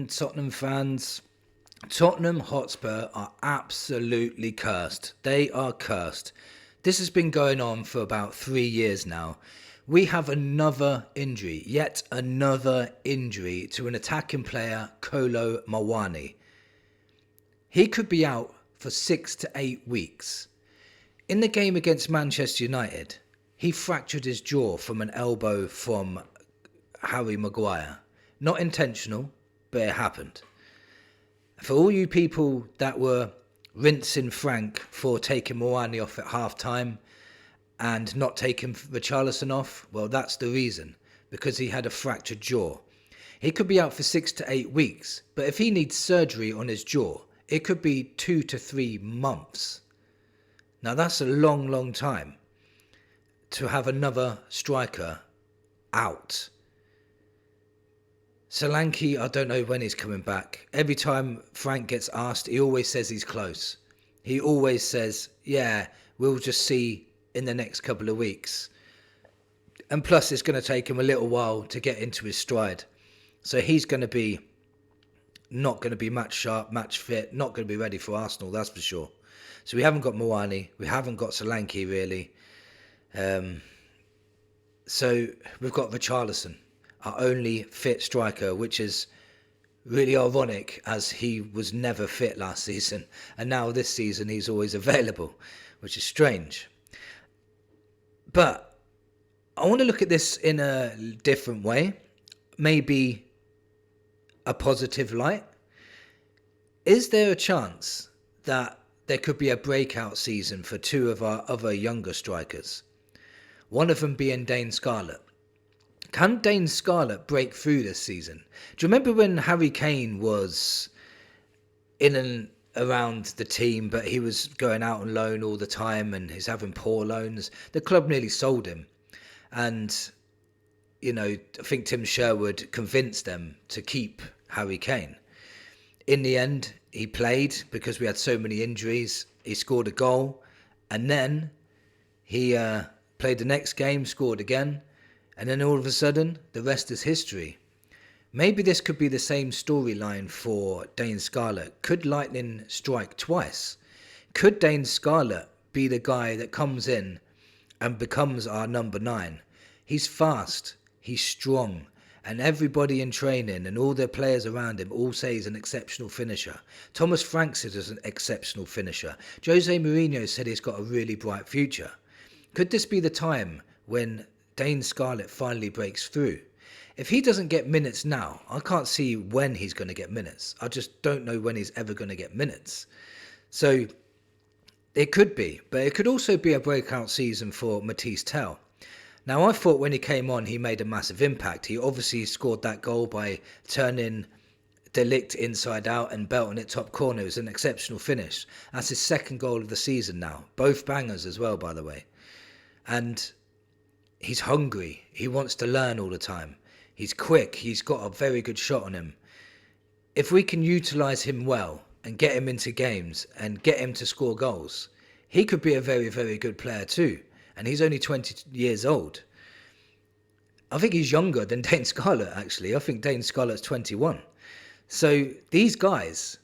listen, Tottenham fans. Tottenham Hotspur are absolutely cursed. They are cursed. This has been going on for about 3 years now. We have another injury, yet another injury to an attacking player, Kolo Muani. He could be out for 6 to 8 weeks. In the game against Manchester United, he fractured his jaw from an elbow from Harry Maguire. Not intentional, but it happened. For all you people that were rinsing Frank for taking Muani off at half-time and not taking Richarlison off, well, that's the reason, because he had a fractured jaw. He could be out for 6 to 8 weeks, but if he needs surgery on his jaw, it could be 2 to 3 months. Now, that's a long, long time to have another striker out. Solanke, I don't know when he's coming back. Every time Frank gets asked, he always says he's close. He always says, yeah, we'll just see in the next couple of weeks. And plus, it's going to take him a little while to get into his stride. So he's going to be not going to be match sharp, match fit, not going to be ready for Arsenal, that's for sure. So we haven't got Muani, we haven't got Solanke really. So we've got Richarlison, our only fit striker, which is really ironic as he was never fit last season. And now this season he's always available, which is strange. But I want to look at this in a different way, maybe a positive light. Is there a chance that there could be a breakout season for two of our other younger strikers? One of them being Dane Scarlett. Can Dane Scarlett break through this season? Do you remember when Harry Kane was in and around the team, but he was going out on loan all the time and he's having poor loans? The club nearly sold him. And, you know, I think Tim Sherwood convinced them to keep Harry Kane. In the end, he played because we had so many injuries. He scored a goal. And then he played the next game, scored again. And then all of a sudden, the rest is history. Maybe this could be the same storyline for Dane Scarlett. Could lightning strike twice? Could Dane Scarlett be the guy that comes in and becomes our number 9? He's fast, he's strong, and everybody in training and all their players around him all say he's an exceptional finisher. Thomas Frank said he's an exceptional finisher. Jose Mourinho said he's got a really bright future. Could this be the time when Dane Scarlett finally breaks through? If he doesn't get minutes now, I can't see when he's going to get minutes. I just don't know when he's ever going to get minutes. So it could be, but it could also be a breakout season for Mathys Tel. Now, I thought when he came on, he made a massive impact. He obviously scored that goal by turning De Ligt inside out and belting it top corner. It was an exceptional finish. That's his second goal of the season now. Both bangers as well, by the way. And he's hungry. He wants to learn all the time. He's quick. He's got a very good shot on him. If we can utilise him well and get him into games and get him to score goals, he could be a very, very good player too. And he's only 20 years old. I think he's younger than Dane Scarlett, actually. I think Dane Scarlett's 21. So these guys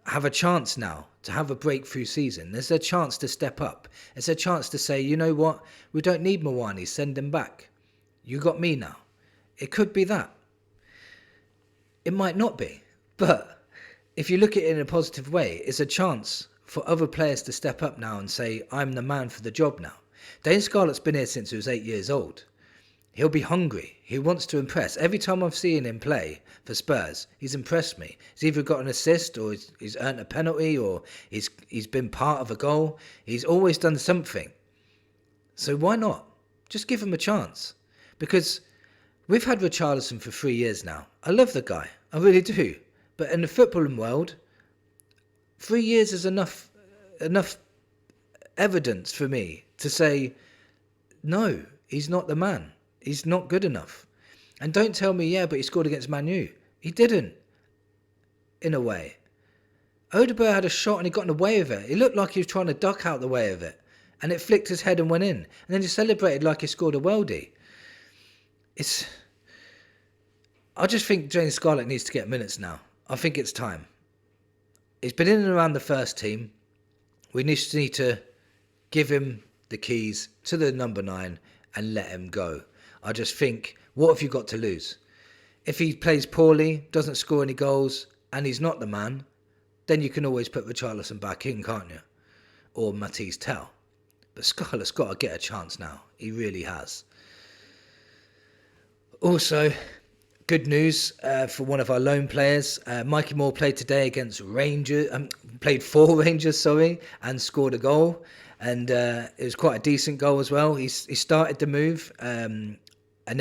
have a chance now to have a breakthrough season. There's a chance to step up. It's a chance to say, you know what? We don't need Muani. Send him back. You got me now. It could be that. It might not be. But if you look at it in a positive way, it's a chance for other players to step up now and say, I'm the man for the job now. Dane Scarlett's been here since he was 8 years old. He'll be hungry. He wants to impress. Every time I've seen him play for Spurs, he's impressed me. He's either got an assist or he's earned a penalty or he's been part of a goal. He's always done something. So why not? Just give him a chance. Because we've had Richarlison for 3 years now. I love the guy. I really do. But in the footballing world, 3 years is enough evidence for me to say, no, he's not the man. He's not good enough. And don't tell me, yeah, but he scored against Man U. He didn't, in a way. Odegaard had a shot and he got in the way of it. He looked like he was trying to duck out the way of it. And it flicked his head and went in. And then he celebrated like he scored a worldie. I just think Dane Scarlett needs to get minutes now. I think it's time. He's been in and around the first team. We just need to give him the keys to the number 9 and let him go. I just think, what have you got to lose? If he plays poorly, doesn't score any goals, and he's not the man, then you can always put Richarlison back in, can't you? Or Mathys Tel. But Scarlett's got to get a chance now. He really has. Also, good news for one of our loan players. Mikey Moore played today against Rangers, played for Rangers, and scored a goal. And it was quite a decent goal as well. He started the move and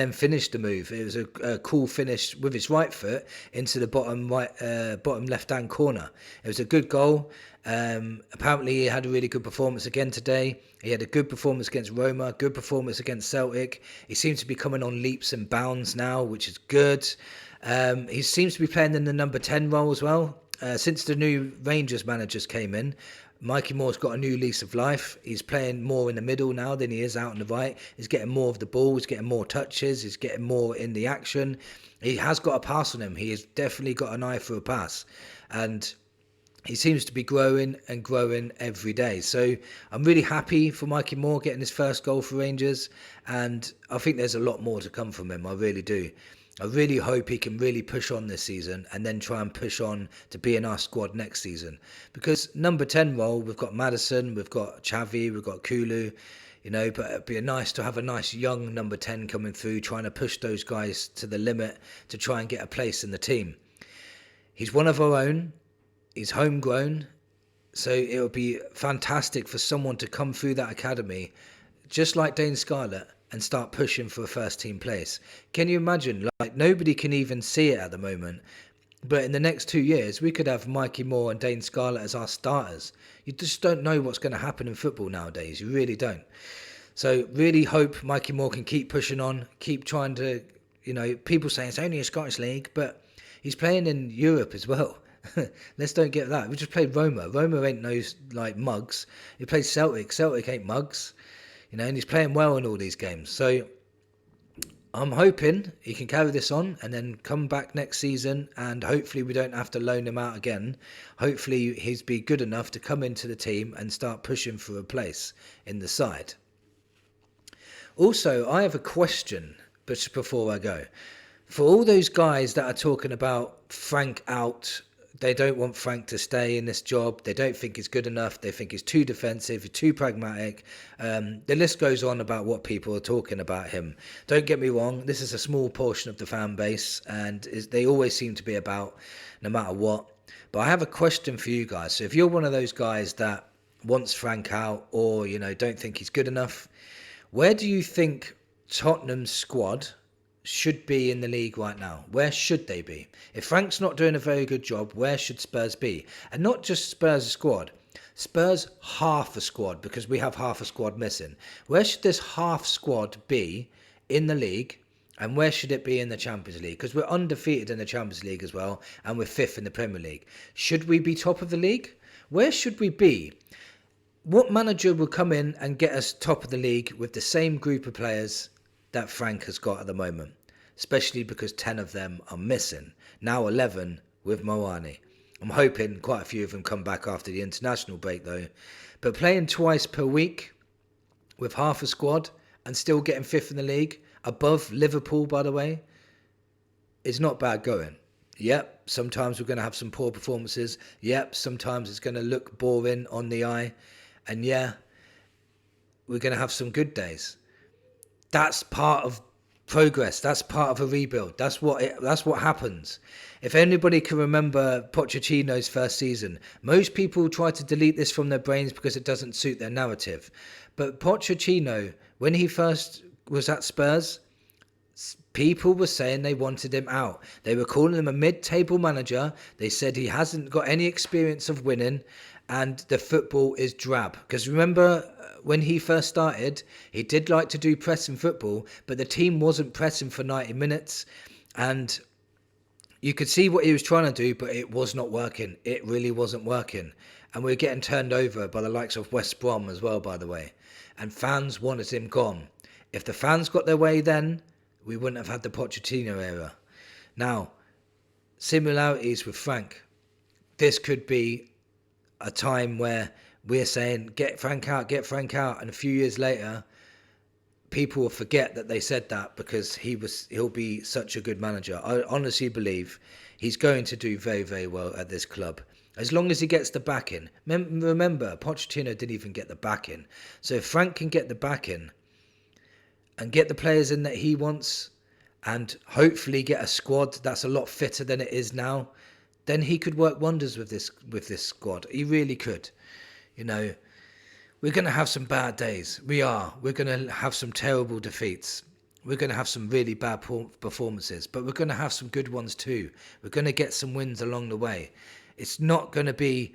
then finished the move. It was a cool finish with his right foot into the bottom left-hand corner. It was a good goal. Apparently he had a really good performance again today. He had a good performance against Roma, good performance against Celtic. He seems to be coming on leaps and bounds now, which is good. He seems to be playing in the number 10 role as well. Since the new Rangers managers came in, Mikey Moore's got a new lease of life. He's playing more in the middle now than he is out on the right. He's getting more of the ball. He's getting more touches. He's getting more in the action. He has got a pass on him. He has definitely got an eye for a pass. And he seems to be growing and growing every day. So I'm really happy for Mikey Moore getting his first goal for Rangers. And I think there's a lot more to come from him. I really do. I really hope he can really push on this season and then try and push on to be in our squad next season. Because number 10 role, we've got Maddison, we've got Xavi, we've got Kulu, but it'd be nice to have a nice young number 10 coming through, trying to push those guys to the limit to try and get a place in the team. He's one of our own. He's homegrown. So it would be fantastic for someone to come through that academy, just like Dane Scarlett, and start pushing for a first team place. Can you imagine? Like, nobody can even see it at the moment. But in the next 2 years, we could have Mikey Moore and Dane Scarlett as our starters. You just don't know what's going to happen in football nowadays. You really don't. So really hope Mikey Moore can keep pushing on, keep trying to, people say it's only a Scottish league, but he's playing in Europe as well. Let's don't get that. We just played Roma. Roma ain't no, mugs. He plays Celtic. Celtic ain't mugs. And he's playing well in all these games. So I'm hoping he can carry this on and then come back next season, and hopefully we don't have to loan him out again. Hopefully he's be good enough to come into the team and start pushing for a place in the side. Also, I have a question but before I go. For all those guys that are talking about Frank out, they don't want Frank to stay in this job. They don't think he's good enough. They think he's too defensive, too pragmatic. The list goes on about what people are talking about him. Don't get me wrong. This is a small portion of the fan base, and they always seem to be about no matter what. But I have a question for you guys. So if you're one of those guys that wants Frank out or, don't think he's good enough, where do you think Tottenham's squad should be in the league right now? Where should they be? If Frank's not doing a very good job, where should Spurs be? And not just Spurs' squad. Spurs half a squad, because we have half a squad missing. Where should this half squad be in the league? And where should it be in the Champions League? Because we're undefeated in the Champions League as well, and we're 5th in the Premier League. Should we be top of the league? Where should we be? What manager will come in and get us top of the league with the same group of players that Frank has got at the moment, especially because 10 of them are missing. Now 11 with Moani. I'm hoping quite a few of them come back after the international break though. But playing twice per week with half a squad and still getting 5th in the league, above Liverpool by the way, is not bad going. Yep, sometimes we're going to have some poor performances. Yep, sometimes it's going to look boring on the eye. And yeah, we're going to have some good days. That's part of progress. That's part of a rebuild. That's what happens. If anybody can remember Pochettino's first season, most people try to delete this from their brains because it doesn't suit their narrative. But Pochettino, when he first was at Spurs, people were saying they wanted him out. They were calling him a mid-table manager. They said he hasn't got any experience of winning and the football is drab. Because remember, when he first started, he did like to do pressing football, but the team wasn't pressing for 90 minutes. And you could see what he was trying to do, but it was not working. It really wasn't working. And we were getting turned over by the likes of West Brom as well, by the way. And fans wanted him gone. If the fans got their way then, we wouldn't have had the Pochettino era. Now, similarities with Frank. This could be a time where we're saying, get Frank out, and a few years later, people will forget that they said that because he'll be such a good manager. I honestly believe he's going to do very, very well at this club. As long as he gets the backing. Remember, Pochettino didn't even get the backing. So if Frank can get the backing and get the players in that he wants and hopefully get a squad that's a lot fitter than it is now, then he could work wonders with this squad. He really could. You know, we're going to have some bad days. We are. We're going to have some terrible defeats. We're going to have some really bad performances, but we're going to have some good ones too. We're going to get some wins along the way. It's not going to be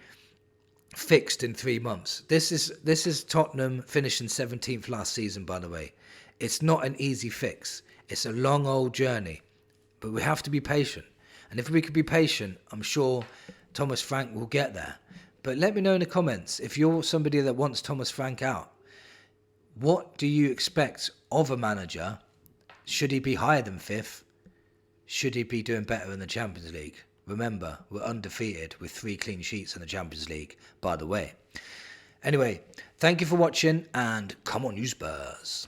fixed in 3 months. This is Tottenham finishing 17th last season, by the way. It's not an easy fix. It's a long old journey, but we have to be patient. And if we could be patient, I'm sure Thomas Frank will get there. But let me know in the comments, if you're somebody that wants Thomas Frank out, what do you expect of a manager? Should he be higher than 5th? Should he be doing better in the Champions League? Remember, we're undefeated with 3 clean sheets in the Champions League, by the way. Anyway, thank you for watching, and come on, you Spurs.